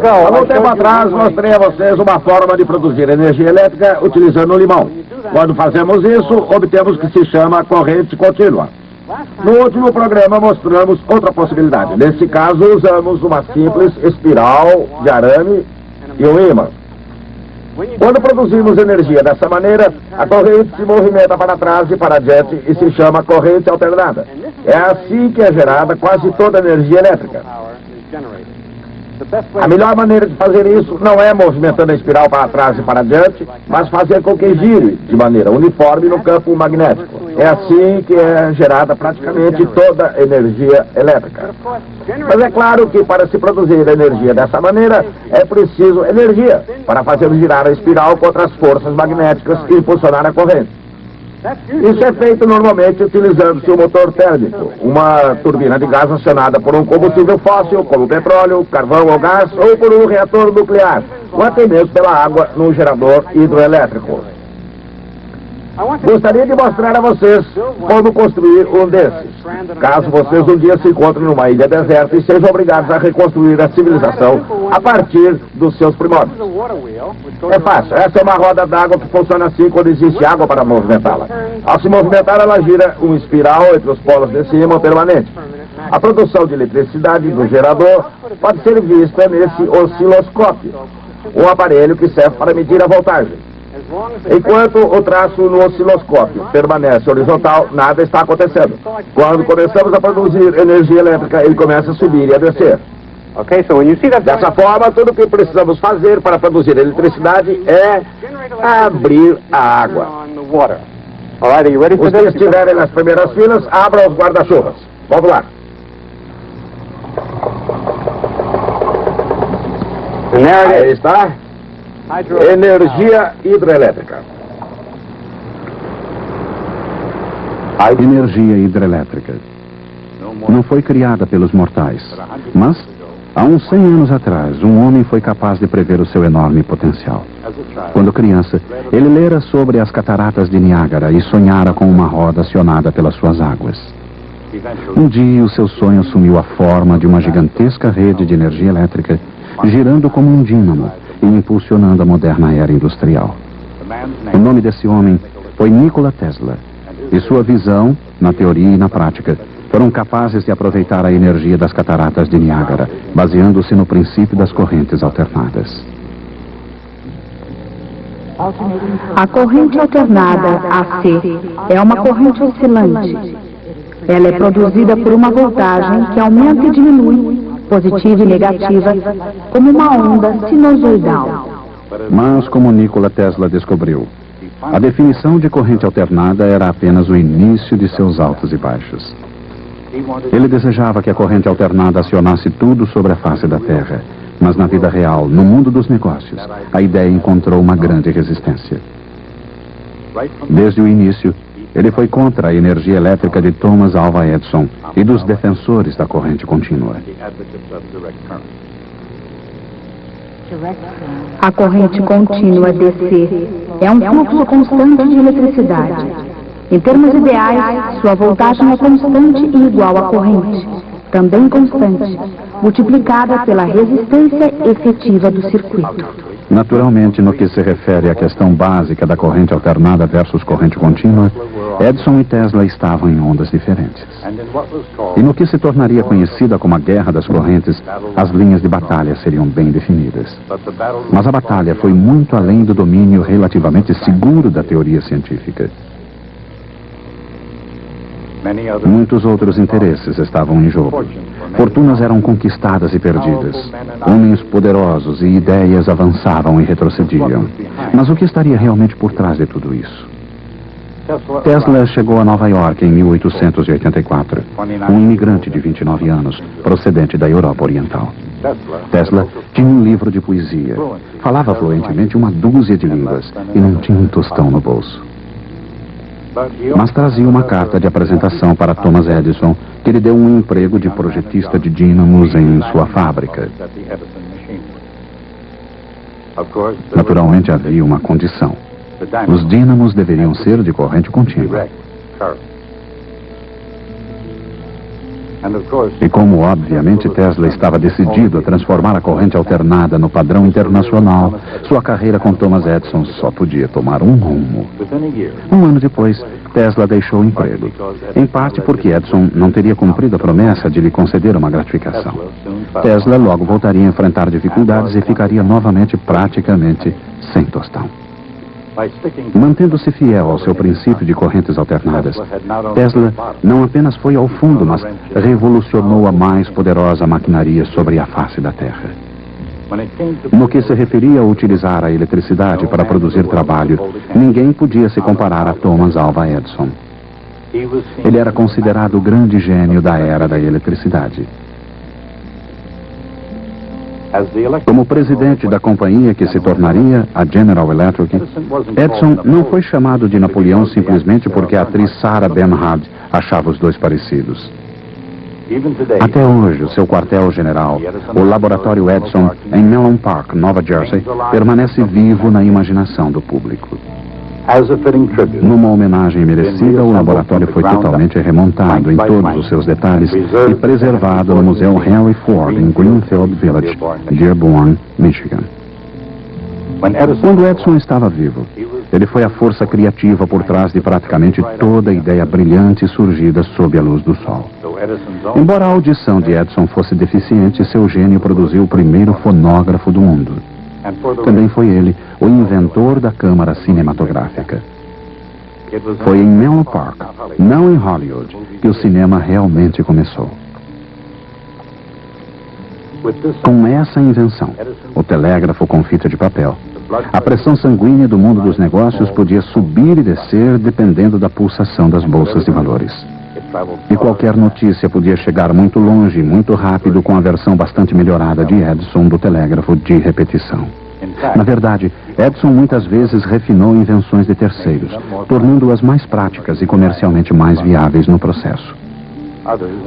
Há algum tempo atrás, mostrei a vocês uma forma de produzir energia elétrica utilizando o limão. Quando fazemos isso, obtemos o que se chama corrente contínua. No último programa, mostramos outra possibilidade. Nesse caso, usamos uma simples espiral de arame e um ímã. Quando produzimos energia dessa maneira, a corrente se movimenta para trás e para adiante e se chama corrente alternada. É assim que é gerada quase toda a energia elétrica. A melhor maneira de fazer isso não é movimentando a espiral para trás e para adiante, mas fazer com que gire de maneira uniforme no campo magnético. É assim que é gerada praticamente toda a energia elétrica. Mas é claro que para se produzir energia dessa maneira, é preciso energia para fazer girar a espiral contra as forças magnéticas e impulsionar a corrente. Isso é feito normalmente utilizando-se um motor térmico, uma turbina de gás acionada por um combustível fóssil, como petróleo, carvão ou gás, ou por um reator nuclear, ou até mesmo pela água num gerador hidroelétrico. Gostaria de mostrar a vocês como construir um desses, caso vocês um dia se encontrem numa ilha deserta e sejam obrigados a reconstruir a civilização a partir dos seus primórdios. É fácil, essa é uma roda d'água que funciona assim quando existe água para movimentá-la. Ao se movimentar, ela gira uma espiral entre os polos desse ímã permanente. A produção de eletricidade do gerador pode ser vista nesse osciloscópio, um aparelho que serve para medir a voltagem. Enquanto o traço no osciloscópio permanece horizontal, nada está acontecendo. Quando começamos a produzir energia elétrica, ele começa a subir e a descer. Dessa forma, tudo o que precisamos fazer para produzir eletricidade é abrir a água. Os que estiverem nas primeiras filas, abram os guarda-chuvas. Vamos lá. Aí está. Energia hidrelétrica. A energia hidrelétrica não foi criada pelos mortais, mas, há uns 100 anos atrás, um homem foi capaz de prever o seu enorme potencial. Quando criança, ele lera sobre as cataratas de Niágara e sonhara com uma roda acionada pelas suas águas. Um dia, o seu sonho assumiu a forma de uma gigantesca rede de energia elétrica, girando como um dínamo e impulsionando a moderna era industrial. O nome desse homem foi Nikola Tesla, e sua visão, na teoria e na prática, foram capazes de aproveitar a energia das cataratas de Niágara, baseando-se no princípio das correntes alternadas. A corrente alternada, AC, é uma corrente oscilante. Ela é produzida por uma voltagem que aumenta e diminui, positiva e negativa, como uma onda sinusoidal. Mas, como Nikola Tesla descobriu, a definição de corrente alternada era apenas o início de seus altos e baixos. Ele desejava que a corrente alternada acionasse tudo sobre a face da Terra, mas na vida real, no mundo dos negócios, a ideia encontrou uma grande resistência. Desde o início, ele foi contra a energia elétrica de Thomas Alva Edison e dos defensores da corrente contínua. A corrente contínua DC é um fluxo constante de eletricidade. Em termos ideais, sua voltagem é constante e igual à corrente, também constante, multiplicada pela resistência efetiva do circuito. Naturalmente, no que se refere à questão básica da corrente alternada versus corrente contínua, Edison e Tesla estavam em ondas diferentes. E no que se tornaria conhecida como a Guerra das Correntes, as linhas de batalha seriam bem definidas. Mas a batalha foi muito além do domínio relativamente seguro da teoria científica. Muitos outros interesses estavam em jogo. Fortunas eram conquistadas e perdidas. Homens poderosos e ideias avançavam e retrocediam. Mas o que estaria realmente por trás de tudo isso? Tesla chegou a Nova York em 1884, um imigrante de 29 anos, procedente da Europa Oriental. Tesla tinha um livro de poesia, falava fluentemente uma dúzia de línguas e não tinha um tostão no bolso. Mas trazia uma carta de apresentação para Thomas Edison, que lhe deu um emprego de projetista de dínamos em sua fábrica. Naturalmente havia uma condição. Os dínamos deveriam ser de corrente contínua. E como, obviamente, Tesla estava decidido a transformar a corrente alternada no padrão internacional, sua carreira com Thomas Edison só podia tomar um rumo. Um ano depois, Tesla deixou o emprego, em parte porque Edison não teria cumprido a promessa de lhe conceder uma gratificação. Tesla logo voltaria a enfrentar dificuldades e ficaria novamente praticamente sem tostão. Mantendo-se fiel ao seu princípio de correntes alternadas, Tesla não apenas foi ao fundo, mas revolucionou a mais poderosa maquinaria sobre a face da Terra. No que se referia a utilizar a eletricidade para produzir trabalho, ninguém podia se comparar a Thomas Alva Edison. Ele era considerado o grande gênio da era da eletricidade. Como presidente da companhia que se tornaria a General Electric, Edison não foi chamado de Napoleão simplesmente porque a atriz Sarah Bernhardt achava os dois parecidos. Até hoje, o seu quartel-general, o Laboratório Edison, em Menlo Park, Nova Jersey, permanece vivo na imaginação do público. Numa homenagem merecida, o laboratório foi totalmente remontado em todos os seus detalhes e preservado no Museu Henry Ford, em Greenfield Village, Dearborn, Michigan. Quando Edison estava vivo, ele foi a força criativa por trás de praticamente toda a ideia brilhante surgida sob a luz do sol. Embora a audição de Edison fosse deficiente, seu gênio produziu o primeiro fonógrafo do mundo. Também foi ele o inventor da câmara cinematográfica. Foi em Menlo Park, não em Hollywood, que o cinema realmente começou. Com essa invenção, o telégrafo com fita de papel, a pressão sanguínea do mundo dos negócios podia subir e descer dependendo da pulsação das bolsas de valores. E qualquer notícia podia chegar muito longe e muito rápido com a versão bastante melhorada de Edison do telégrafo de repetição. Na verdade, Edison muitas vezes refinou invenções de terceiros, tornando-as mais práticas e comercialmente mais viáveis no processo.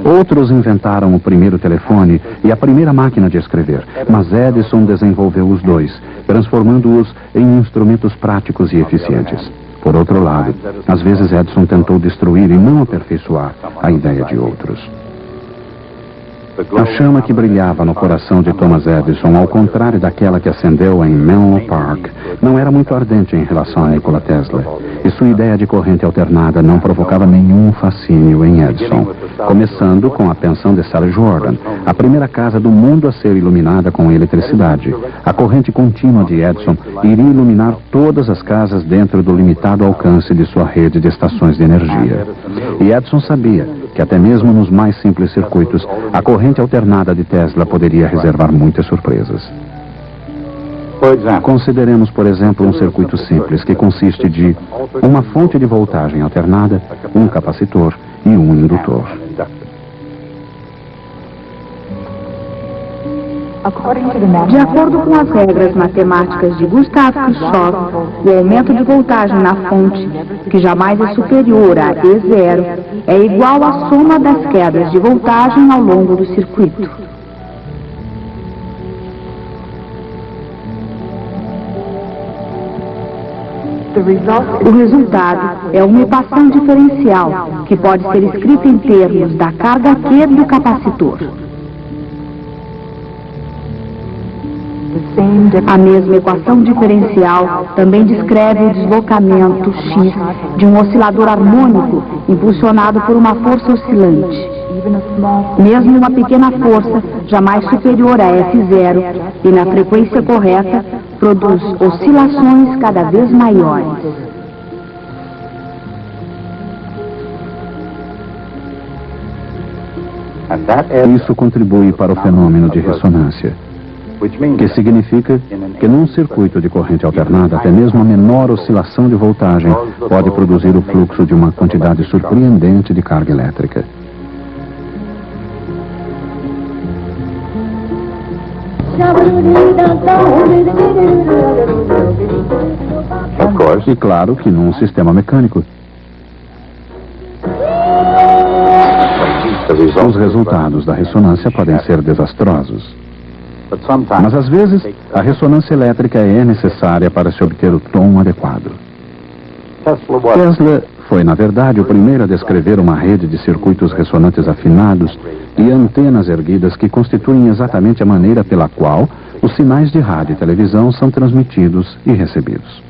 Outros inventaram o primeiro telefone e a primeira máquina de escrever, mas Edison desenvolveu os dois, transformando-os em instrumentos práticos e eficientes. Por outro lado, às vezes Edison tentou destruir e não aperfeiçoar a ideia de outros. A chama que brilhava no coração de Thomas Edison, ao contrário daquela que acendeu em Menlo Park, não era muito ardente em relação a Nikola Tesla, e sua ideia de corrente alternada não provocava nenhum fascínio em Edison, começando com a pensão de Sally Jordan, a primeira casa do mundo a ser iluminada com eletricidade. A corrente contínua de Edison iria iluminar todas as casas dentro do limitado alcance de sua rede de estações de energia. E Edison sabia que até mesmo nos mais simples circuitos, a corrente alternada de Tesla poderia reservar muitas surpresas. Consideremos, por exemplo, um circuito simples que consiste de uma fonte de voltagem alternada, um capacitor e um indutor. De acordo com as regras matemáticas de Gustav Kirchhoff, o aumento de voltagem na fonte, que jamais é superior a E0, é igual à soma das quedas de voltagem ao longo do circuito. O resultado é uma equação diferencial, que pode ser escrita em termos da carga Q do capacitor. A mesma equação diferencial também descreve o deslocamento x de um oscilador harmônico impulsionado por uma força oscilante. Mesmo uma pequena força, jamais superior a F0, e na frequência correta, produz oscilações cada vez maiores. Isso contribui para o fenômeno de ressonância, que significa que num circuito de corrente alternada, até mesmo a menor oscilação de voltagem pode produzir o fluxo de uma quantidade surpreendente de carga elétrica. E claro que num sistema mecânico, os resultados da ressonância podem ser desastrosos. Mas às vezes, a ressonância elétrica é necessária para se obter o tom adequado. Tesla foi, na verdade, o primeiro a descrever uma rede de circuitos ressonantes afinados e antenas erguidas que constituem exatamente a maneira pela qual os sinais de rádio e televisão são transmitidos e recebidos.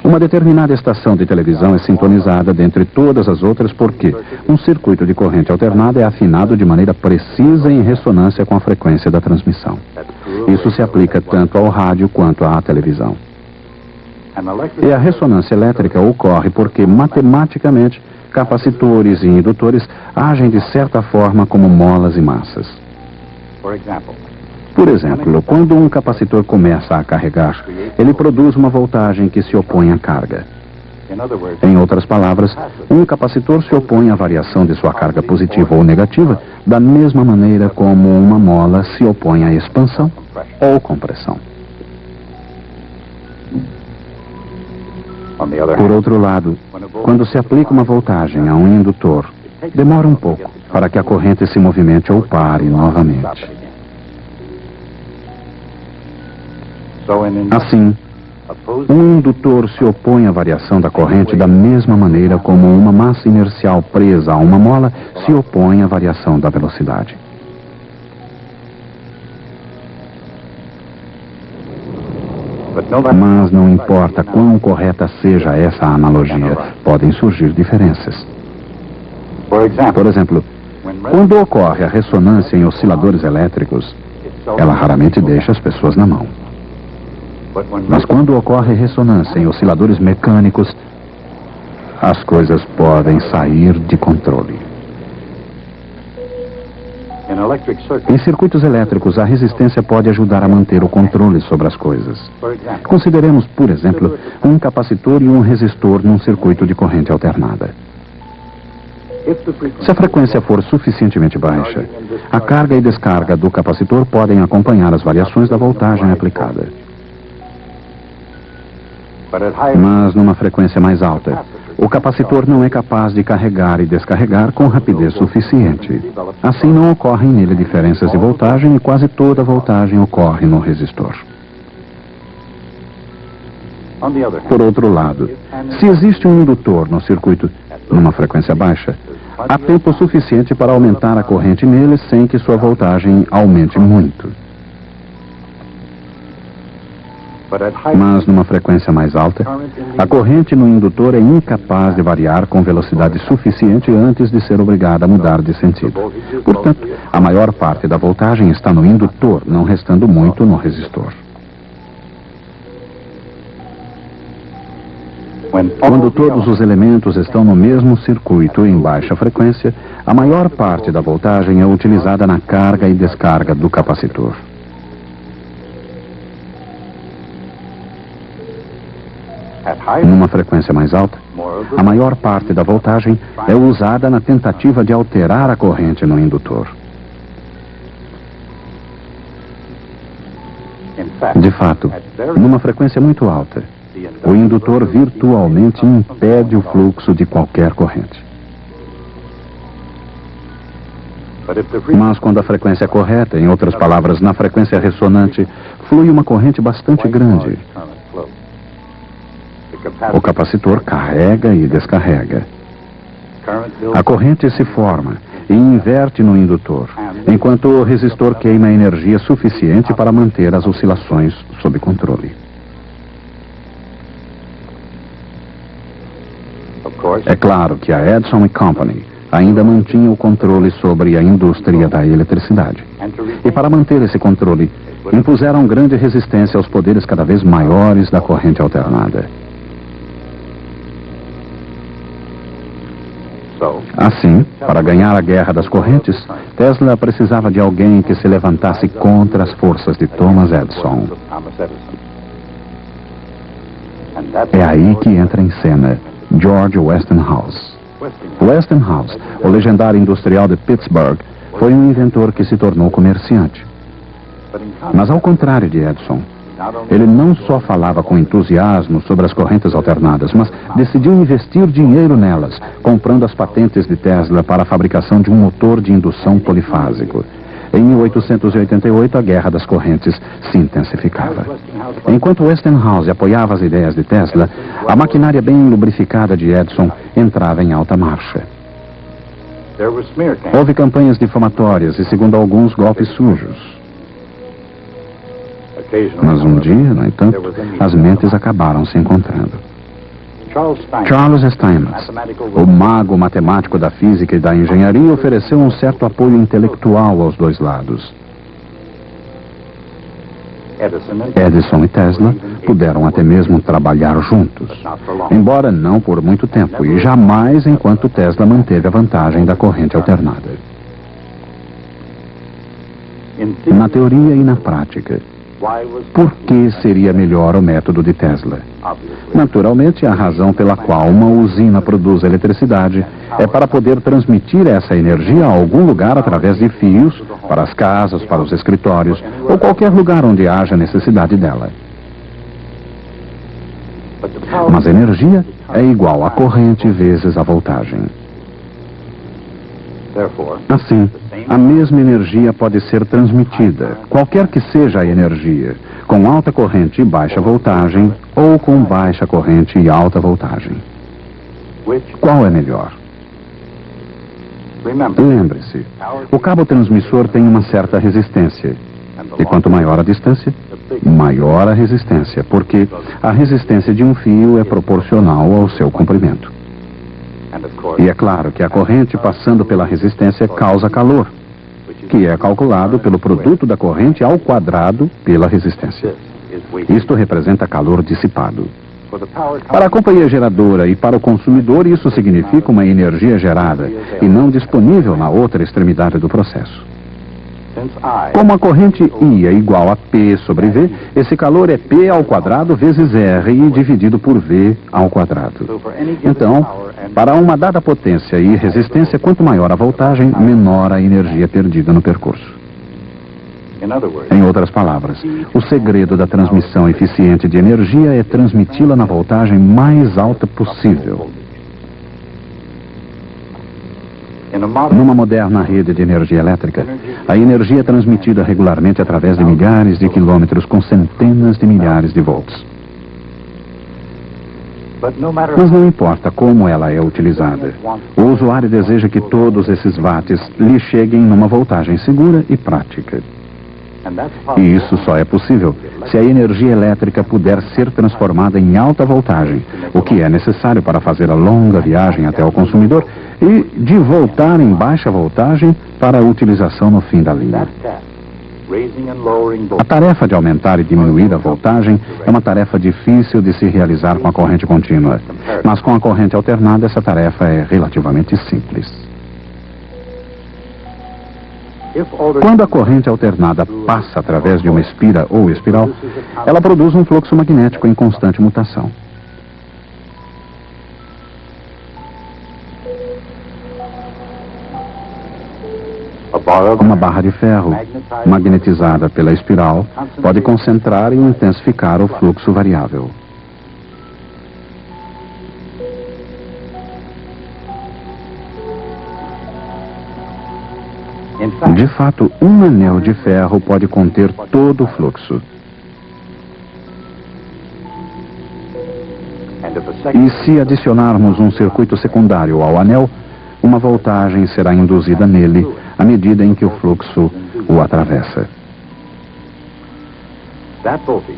Uma determinada estação de televisão é sintonizada dentre todas as outras porque um circuito de corrente alternada é afinado de maneira precisa em ressonância com a frequência da transmissão. Isso se aplica tanto ao rádio quanto à televisão. E a ressonância elétrica ocorre porque, matematicamente, capacitores e indutores agem de certa forma como molas e massas. Por exemplo, quando um capacitor começa a carregar, ele produz uma voltagem que se opõe à carga. Em outras palavras, um capacitor se opõe à variação de sua carga positiva ou negativa da mesma maneira como uma mola se opõe à expansão ou compressão. Por outro lado, quando se aplica uma voltagem a um indutor, demora um pouco para que a corrente se movimente ou pare novamente. Assim, um indutor se opõe à variação da corrente da mesma maneira como uma massa inercial presa a uma mola se opõe à variação da velocidade. Mas não importa quão correta seja essa analogia, podem surgir diferenças. Por exemplo, quando ocorre a ressonância em osciladores elétricos, ela raramente deixa as pessoas na mão. Mas quando ocorre ressonância em osciladores mecânicos, as coisas podem sair de controle. Em circuitos elétricos, a resistência pode ajudar a manter o controle sobre as coisas. Consideremos, por exemplo, um capacitor e um resistor num circuito de corrente alternada. Se a frequência for suficientemente baixa, a carga e descarga do capacitor podem acompanhar as variações da voltagem aplicada. Mas numa frequência mais alta, o capacitor não é capaz de carregar e descarregar com rapidez suficiente. Assim não ocorrem nele diferenças de voltagem e quase toda a voltagem ocorre no resistor. Por outro lado, se existe um indutor no circuito numa frequência baixa, há tempo suficiente para aumentar a corrente nele sem que sua voltagem aumente muito. Mas numa frequência mais alta, a corrente no indutor é incapaz de variar com velocidade suficiente antes de ser obrigada a mudar de sentido. Portanto, a maior parte da voltagem está no indutor, não restando muito no resistor. Quando todos os elementos estão no mesmo circuito em baixa frequência, a maior parte da voltagem é utilizada na carga e descarga do capacitor. Numa frequência mais alta, a maior parte da voltagem é usada na tentativa de alterar a corrente no indutor. De fato, numa frequência muito alta, o indutor virtualmente impede o fluxo de qualquer corrente. Mas quando a frequência é correta, em outras palavras, na frequência ressonante, flui uma corrente bastante grande. O capacitor carrega e descarrega. A corrente se forma e inverte no indutor, enquanto o resistor queima energia suficiente para manter as oscilações sob controle. É claro que a Edison Company ainda mantinha o controle sobre a indústria da eletricidade. E para manter esse controle, impuseram grande resistência aos poderes cada vez maiores da corrente alternada. Assim, para ganhar a guerra das correntes, Tesla precisava de alguém que se levantasse contra as forças de Thomas Edison. É aí que entra em cena George Westinghouse. Westinghouse, o legendário industrial de Pittsburgh, foi um inventor que se tornou comerciante. Mas ao contrário de Edison, ele não só falava com entusiasmo sobre as correntes alternadas, mas decidiu investir dinheiro nelas, comprando as patentes de Tesla para a fabricação de um motor de indução polifásico. Em 1888, a Guerra das Correntes se intensificava. Enquanto Westinghouse apoiava as ideias de Tesla, a maquinária bem lubrificada de Edison entrava em alta marcha. Houve campanhas difamatórias e, segundo alguns, golpes sujos. Mas um dia, no entanto, as mentes acabaram se encontrando. Charles Steinmetz, o mago matemático da física e da engenharia, ofereceu um certo apoio intelectual aos dois lados. Edison e Tesla puderam até mesmo trabalhar juntos, embora não por muito tempo, e jamais enquanto Tesla manteve a vantagem da corrente alternada. Na teoria e na prática, por que seria melhor o método de Tesla? Naturalmente, a razão pela qual uma usina produz eletricidade é para poder transmitir essa energia a algum lugar através de fios, para as casas, para os escritórios, ou qualquer lugar onde haja necessidade dela. Mas a energia é igual à corrente vezes a voltagem. Assim, a mesma energia pode ser transmitida, qualquer que seja a energia, com alta corrente e baixa voltagem, ou com baixa corrente e alta voltagem. Qual é melhor? Lembre-se, o cabo transmissor tem uma certa resistência, e quanto maior a distância, maior a resistência, porque a resistência de um fio é proporcional ao seu comprimento. E é claro que a corrente passando pela resistência causa calor, que é calculado pelo produto da corrente ao quadrado pela resistência. Isto representa calor dissipado. Para a companhia geradora e para o consumidor, isso significa uma energia gerada e não disponível na outra extremidade do processo. Como a corrente I é igual a P sobre V, esse calor é P ao quadrado vezes R dividido por V ao quadrado. Então, para uma dada potência e resistência, quanto maior a voltagem, menor a energia perdida no percurso. Em outras palavras, o segredo da transmissão eficiente de energia é transmiti-la na voltagem mais alta possível. Numa moderna rede de energia elétrica, a energia é transmitida regularmente através de milhares de quilômetros com centenas de milhares de volts. Mas não importa como ela é utilizada, o usuário deseja que todos esses watts lhe cheguem numa voltagem segura e prática. E isso só é possível se a energia elétrica puder ser transformada em alta voltagem, o que é necessário para fazer a longa viagem até o consumidor e de voltar em baixa voltagem para a utilização no fim da linha. A tarefa de aumentar e diminuir a voltagem é uma tarefa difícil de se realizar com a corrente contínua, mas com a corrente alternada essa tarefa é relativamente simples. Quando a corrente alternada passa através de uma espira ou espiral, ela produz um fluxo magnético em constante mutação. Uma barra de ferro, magnetizada pela espiral, pode concentrar e intensificar o fluxo variável. De fato, um anel de ferro pode conter todo o fluxo. E se adicionarmos um circuito secundário ao anel, uma voltagem será induzida nele à medida em que o fluxo o atravessa.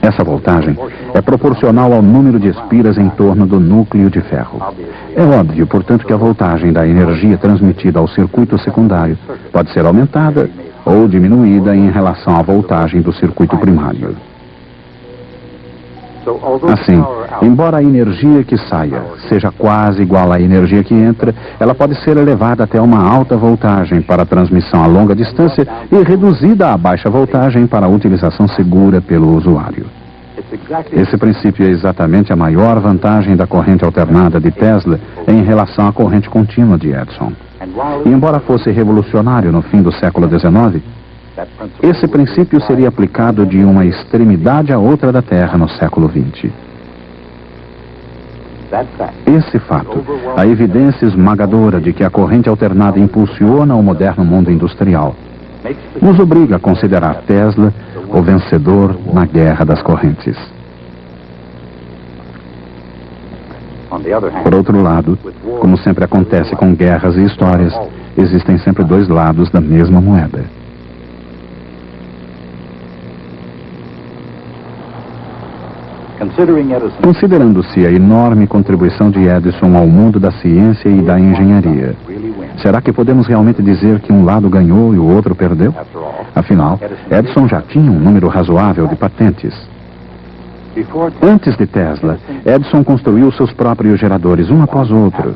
Essa voltagem é proporcional ao número de espiras em torno do núcleo de ferro. É óbvio, portanto, que a voltagem da energia transmitida ao circuito secundário pode ser aumentada ou diminuída em relação à voltagem do circuito primário. Assim, embora a energia que saia seja quase igual à energia que entra, ela pode ser elevada até uma alta voltagem para a transmissão a longa distância e reduzida a baixa voltagem para a utilização segura pelo usuário. Esse princípio é exatamente a maior vantagem da corrente alternada de Tesla em relação à corrente contínua de Edison. E embora fosse revolucionário no fim do século XIX, esse princípio seria aplicado de uma extremidade à outra da Terra no século XX. Esse fato, a evidência esmagadora de que a corrente alternada impulsiona o moderno mundo industrial, nos obriga a considerar Tesla o vencedor na guerra das correntes. Por outro lado, como sempre acontece com guerras e histórias, existem sempre dois lados da mesma moeda. Considerando-se a enorme contribuição de Edison ao mundo da ciência e da engenharia, será que podemos realmente dizer que um lado ganhou e o outro perdeu? Afinal, Edison já tinha um número razoável de patentes. Antes de Tesla, Edison construiu seus próprios geradores, um após o outro,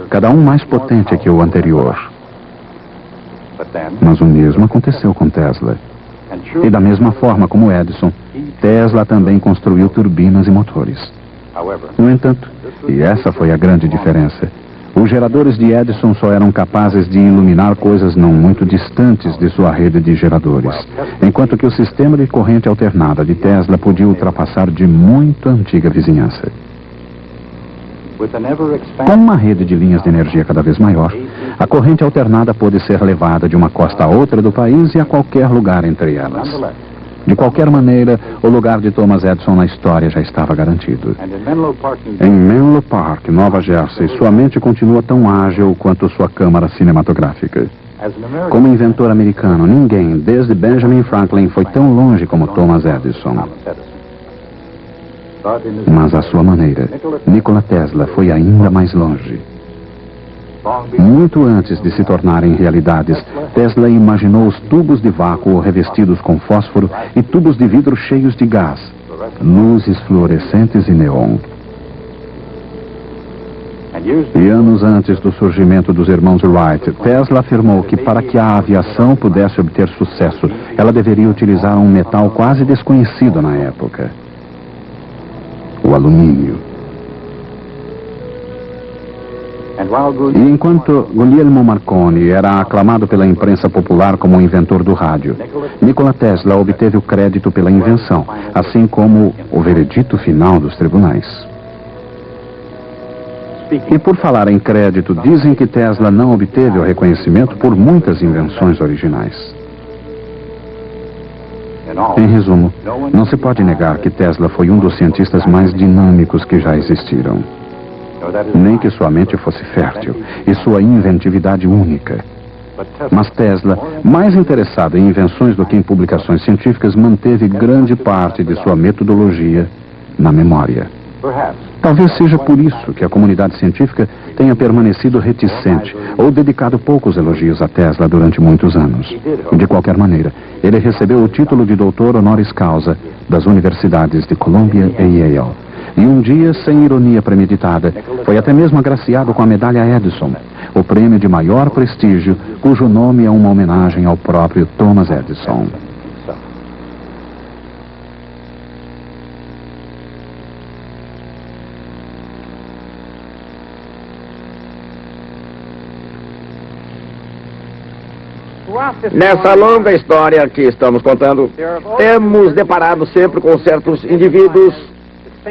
cada um mais potente que o anterior. Mas o mesmo aconteceu com Tesla. E da mesma forma como Edison, Tesla também construiu turbinas e motores. No entanto, e essa foi a grande diferença, os geradores de Edison só eram capazes de iluminar coisas não muito distantes de sua rede de geradores, enquanto que o sistema de corrente alternada de Tesla podia ultrapassar de muito antiga vizinhança. Com uma rede de linhas de energia cada vez maior, a corrente alternada pôde ser levada de uma costa a outra do país e a qualquer lugar entre elas. De qualquer maneira, o lugar de Thomas Edison na história já estava garantido. Em Menlo Park, Nova Jersey, sua mente continua tão ágil quanto sua câmara cinematográfica. Como inventor americano, ninguém, desde Benjamin Franklin, foi tão longe como Thomas Edison. Mas à sua maneira, Nikola Tesla foi ainda mais longe. Muito antes de se tornarem realidades, Tesla imaginou os tubos de vácuo revestidos com fósforo e tubos de vidro cheios de gás, luzes fluorescentes e neon. E anos antes do surgimento dos irmãos Wright, Tesla afirmou que para que a aviação pudesse obter sucesso, ela deveria utilizar um metal quase desconhecido na época: o alumínio. E enquanto Guglielmo Marconi era aclamado pela imprensa popular como o inventor do rádio, Nikola Tesla obteve o crédito pela invenção, assim como o veredito final dos tribunais. E por falar em crédito, dizem que Tesla não obteve o reconhecimento por muitas invenções originais. Em resumo, não se pode negar que Tesla foi um dos cientistas mais dinâmicos que já existiram. Nem que sua mente fosse fértil e sua inventividade única. Mas Tesla, mais interessado em invenções do que em publicações científicas, manteve grande parte de sua metodologia na memória. Talvez seja por isso que a comunidade científica tenha permanecido reticente ou dedicado poucos elogios a Tesla durante muitos anos. De qualquer maneira, ele recebeu o título de doutor honoris causa das universidades de Columbia e Yale. E um dia, sem ironia premeditada, foi até mesmo agraciado com a medalha Edison, o prêmio de maior prestígio, cujo nome é uma homenagem ao próprio Thomas Edison. Nessa longa história que estamos contando, temos deparado sempre com certos indivíduos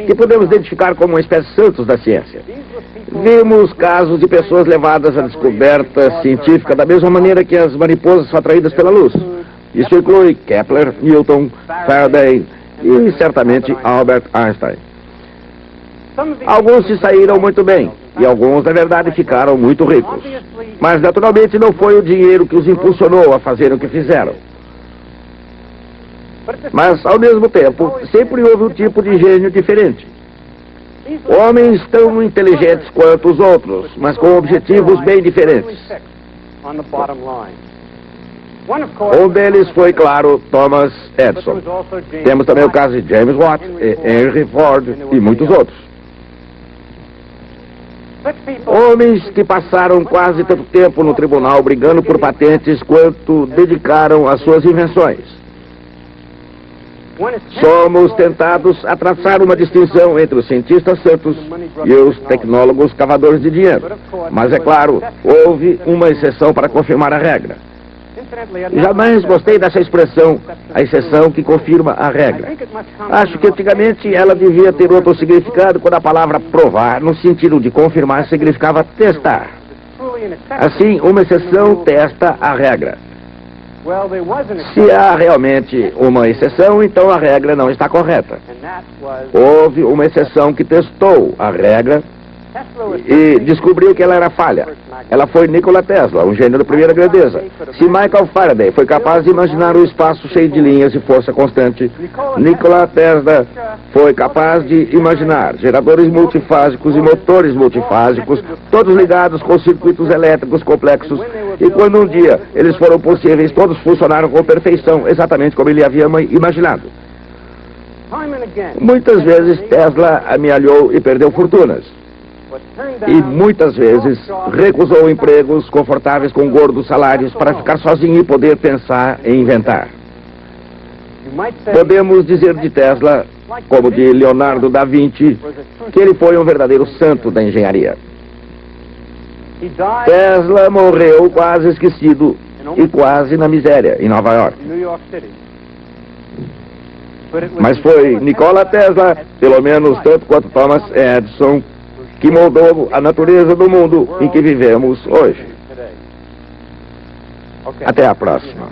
que podemos identificar como espécies santos da ciência. Vimos casos de pessoas levadas à descoberta científica da mesma maneira que as mariposas são atraídas pela luz. Isso inclui Kepler, Newton, Faraday e certamente Albert Einstein. Alguns se saíram muito bem e alguns, na verdade, ficaram muito ricos. Mas, naturalmente, não foi o dinheiro que os impulsionou a fazer o que fizeram. Mas, ao mesmo tempo, sempre houve um tipo de gênio diferente. Homens tão inteligentes quanto os outros, mas com objetivos bem diferentes. Um deles foi, claro, Thomas Edison. Temos também o caso de James Watt, Henry Ford e muitos outros. Homens que passaram quase tanto tempo no tribunal brigando por patentes quanto dedicaram às suas invenções. Somos tentados a traçar uma distinção entre os cientistas santos e os tecnólogos cavadores de dinheiro. Mas, é claro, houve uma exceção para confirmar a regra. Jamais gostei dessa expressão, a exceção que confirma a regra. Acho que antigamente ela devia ter outro significado quando a palavra provar, no sentido de confirmar, significava testar. Assim, uma exceção testa a regra. Se há realmente uma exceção, então a regra não está correta. Houve uma exceção que testou a regra e descobriu que ela era falha. Ela foi Nikola Tesla, um gênio da primeira grandeza. Se Michael Faraday foi capaz de imaginar o espaço cheio de linhas e força constante, Nikola Tesla foi capaz de imaginar geradores multifásicos e motores multifásicos, todos ligados com circuitos elétricos complexos. E quando um dia eles foram possíveis, todos funcionaram com perfeição, exatamente como ele havia imaginado. Muitas vezes Tesla amealhou e perdeu fortunas. E muitas vezes recusou empregos confortáveis com gordos salários para ficar sozinho e poder pensar e inventar. Podemos dizer de Tesla, como de Leonardo da Vinci, que ele foi um verdadeiro santo da engenharia. Tesla morreu quase esquecido e quase na miséria em Nova York. Mas foi Nikola Tesla, pelo menos tanto quanto Thomas Edison, que moldou a natureza do mundo em que vivemos hoje. Até a próxima.